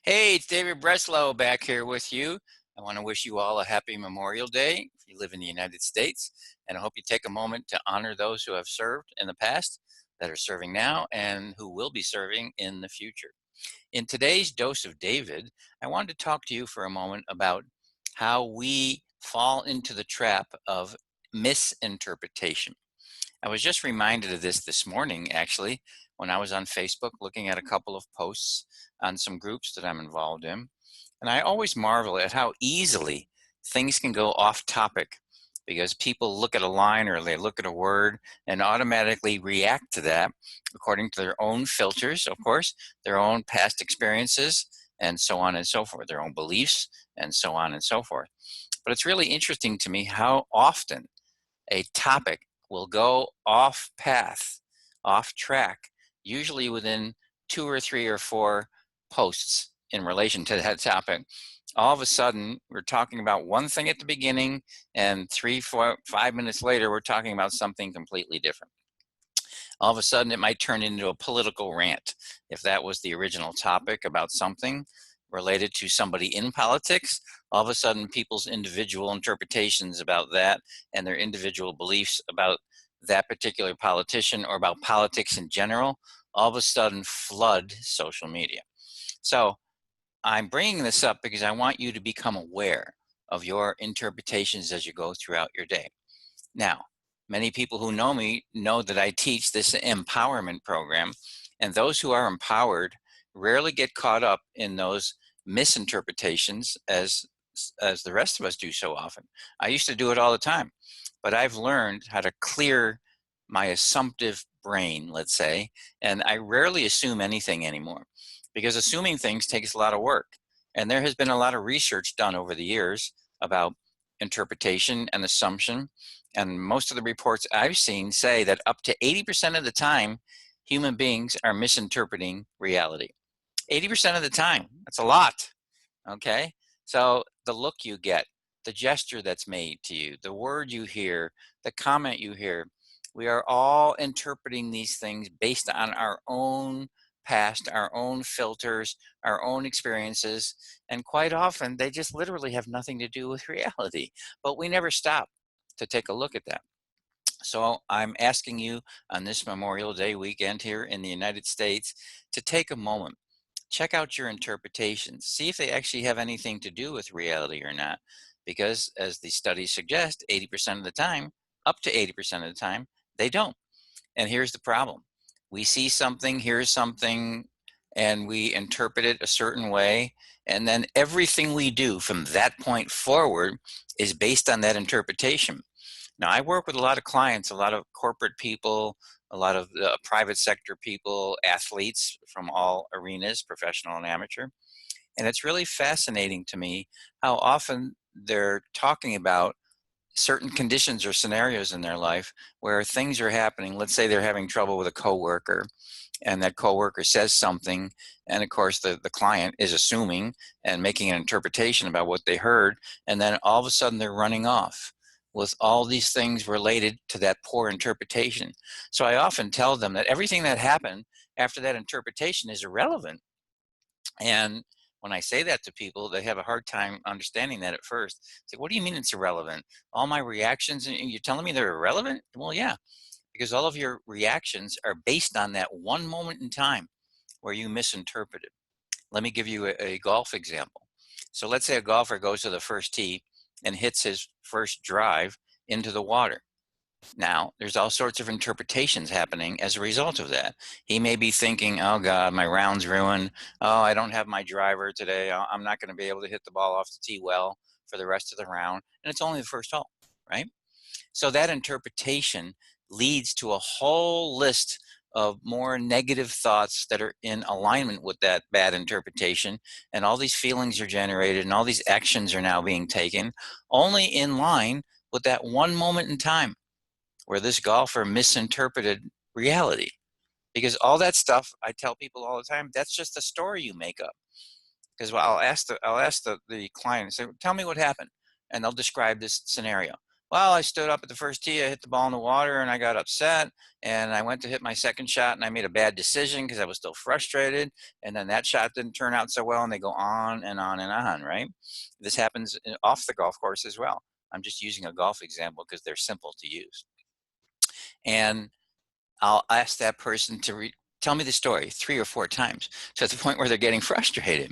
Hey, it's David Breslow back here with you. I want to wish you all a happy Memorial Day if you live in the United States, and I hope you take a moment to honor those who have served in the past, that are serving now, and who will be serving in the future. In today's Dose of David, I wanted to talk to you for a moment about how we fall into the trap of misinterpretation. I was just reminded of this morning, actually, when I was on Facebook looking at a couple of posts on some groups that I'm involved in. And I always marvel at how easily things can go off topic because people look at a line or they look at a word and automatically react to that according to their own filters, of course, their own past experiences, and so on and so forth, their own beliefs, and so on and so forth. But it's really interesting to me how often a topic will go off path, off track, usually within 2 or 3 or 4 posts in relation to that topic. All of a sudden, we're talking about one thing at the beginning, and 3, 4, 5 minutes later, we're talking about something completely different. All of a sudden, it might turn into a political rant. If that was the original topic about something related to somebody in politics, all of a sudden, people's individual interpretations about that and their individual beliefs about that particular politician or about politics in general, all of a sudden flood social media. So I'm bringing this up because I want you to become aware of your interpretations as you go throughout your day. Now, many people who know me know that I teach this empowerment program, and those who are empowered rarely get caught up in those misinterpretations as the rest of us do so often. I used to do it all the time, but I've learned how to clear my assumptive brain, let's say, and I rarely assume anything anymore because assuming things takes a lot of work. And there has been a lot of research done over the years about interpretation and assumption. And most of the reports I've seen say that up to 80% of the time, human beings are misinterpreting reality. 80% of the time, that's a lot, okay? So the look you get, the gesture that's made to you, the word you hear, the comment you hear, we are all interpreting these things based on our own past, our own filters, our own experiences, and quite often they just literally have nothing to do with reality. But we never stop to take a look at that. So I'm asking you on this Memorial Day weekend here in the United States to take a moment, check out your interpretations, see if they actually have anything to do with reality or not. Because as the studies suggest, 80% of the time, up to 80% of the time, they don't. And here's the problem. We see something, hear something, and we interpret it a certain way. And then everything we do from that point forward is based on that interpretation. Now, I work with a lot of clients, a lot of corporate people, a lot of private sector people, athletes from all arenas, professional and amateur. And it's really fascinating to me how often they're talking about certain conditions or scenarios in their life where things are happening. Let's say they're having trouble with a coworker, and that coworker says something, and of course the client is assuming and making an interpretation about what they heard, and then all of a sudden they're running off with all these things related to that poor interpretation. So I often tell them that everything that happened after that interpretation is irrelevant. And when I say that to people, they have a hard time understanding that at first. Say, what do you mean it's irrelevant? All my reactions, and you're telling me they're irrelevant? Well, yeah, because all of your reactions are based on that one moment in time where you misinterpreted. Let me give you a golf example. So let's say a golfer goes to the first tee and hits his first drive into the water. Now, there's all sorts of interpretations happening as a result of that. He may be thinking, oh God, my round's ruined. Oh, I don't have my driver today. I'm not going to be able to hit the ball off the tee well for the rest of the round. And it's only the first hole, right? So that interpretation leads to a whole list of more negative thoughts that are in alignment with that bad interpretation. And all these feelings are generated and all these actions are now being taken only in line with that one moment in time where this golfer misinterpreted reality. Because all that stuff, I tell people all the time, that's just a story you make up. Because I'll ask the client, say, tell me what happened. And they'll describe this scenario. Well, I stood up at the first tee, I hit the ball in the water, and I got upset, and I went to hit my second shot, and I made a bad decision because I was still frustrated, and then that shot didn't turn out so well, and they go on and on and on, right? This happens off the golf course as well. I'm just using a golf example because they're simple to use. And I'll ask that person to tell me the story 3 or 4 times, to the point where they're getting frustrated.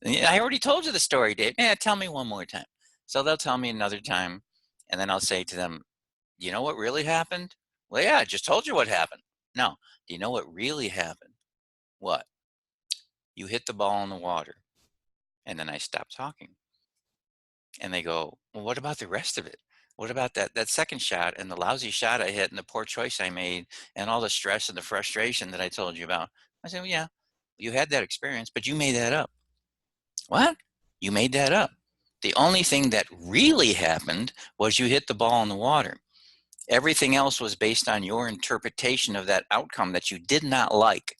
I already told you the story, Dave. Yeah, tell me one more time. So they'll tell me another time, and then I'll say to them, you know what really happened? Well, yeah, I just told you what happened. No, do you know what really happened? What? You hit the ball in the water. And then I stopped talking. And they go, well, what about the rest of it? What about that second shot and the lousy shot I hit and the poor choice I made and all the stress and the frustration that I told you about? I said, well, yeah, you had that experience, but you made that up. What? You made that up. The only thing that really happened was you hit the ball in the water. Everything else was based on your interpretation of that outcome that you did not like.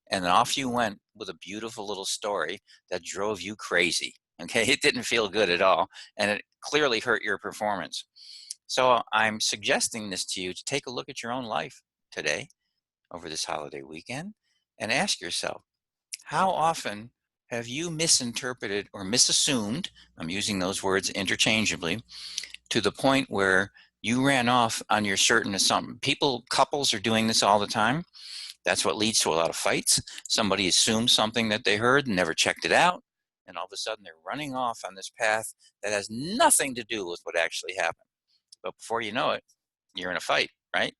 And then off you went with a beautiful little story that drove you crazy. Okay, it didn't feel good at all, and it clearly hurt your performance. So I'm suggesting this to you to take a look at your own life today over this holiday weekend and ask yourself, how often have you misinterpreted or misassumed? I'm using those words interchangeably, to the point where you ran off on your certain assumption. Couples are doing this all the time. That's what leads to a lot of fights. Somebody assumes something that they heard and never checked it out, and all of a sudden they're running off on this path that has nothing to do with what actually happened. But before you know it, you're in a fight, right?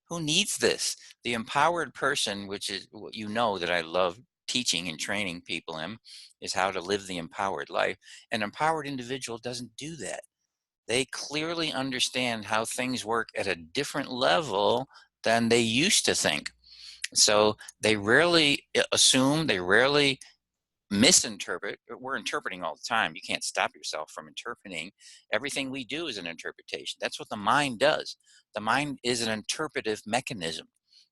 Who needs this? The empowered person, which is what you know that I love teaching and training people in, is how to live the empowered life. An empowered individual doesn't do that. They clearly understand how things work at a different level than they used to think. So they rarely assume, they rarely misinterpret. We're interpreting all the time. You can't stop yourself from interpreting. Everything we do is an interpretation. That's what the mind does. The mind is an interpretive mechanism.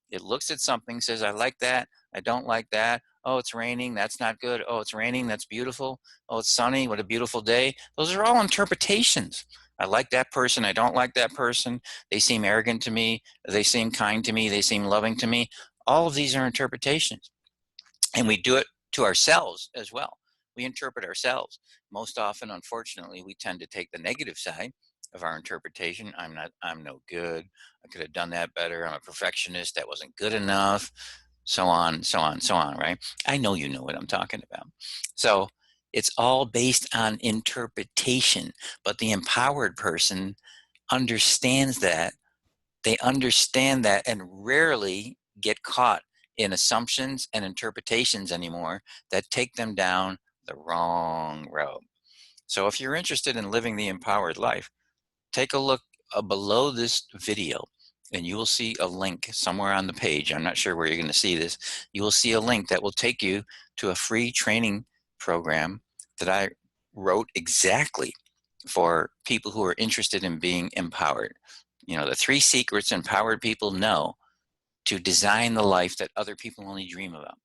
It looks at something, says, I like that, I don't like that. Oh, it's raining, that's not good. Oh, it's raining, that's beautiful. Oh, it's sunny, what a beautiful day. Those are all interpretations. I like that person, I don't like that person. They seem arrogant to me, they seem kind to me, they seem loving to me. All of these are interpretations. And we do it to ourselves as well. We interpret ourselves. Most often, unfortunately, we tend to take the negative side of our interpretation. I'm no good. I could have done that better. I'm a perfectionist. That wasn't good enough. So on, so on, so on, right? I know you know what I'm talking about. So it's all based on interpretation. But the empowered person understands that. They understand that and rarely get caught in assumptions and interpretations anymore that take them down the wrong road. So if you're interested in living the empowered life, take a look below this video and you will see a link somewhere on the page. I'm not sure where you're going to see this. You will see a link that will take you to a free training program that I wrote exactly for people who are interested in being empowered. You know, the 3 secrets empowered people know to design the life that other people only dream about.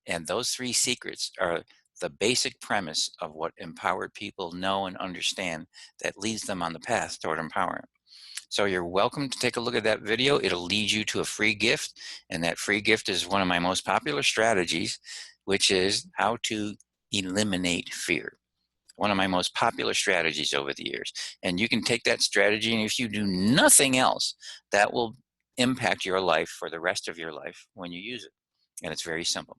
And those 3 secrets are the basic premise of what empowered people know and understand that leads them on the path toward empowerment. So you're welcome to take a look at that video. It'll lead you to a free gift. And that free gift is one of my most popular strategies, which is how to eliminate fear. One of my most popular strategies over the years. And you can take that strategy, and if you do nothing else, that will impact your life for the rest of your life when you use it. And it's very simple.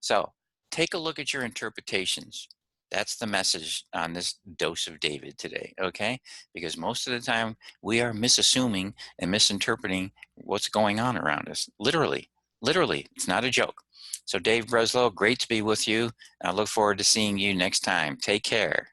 So take a look at your interpretations. That's the message on this dose of David today, okay? Because most of the time we are misassuming and misinterpreting what's going on around us. Literally, it's not a joke. So Dave Breslow, great to be with you. I look forward to seeing you next time. Take care.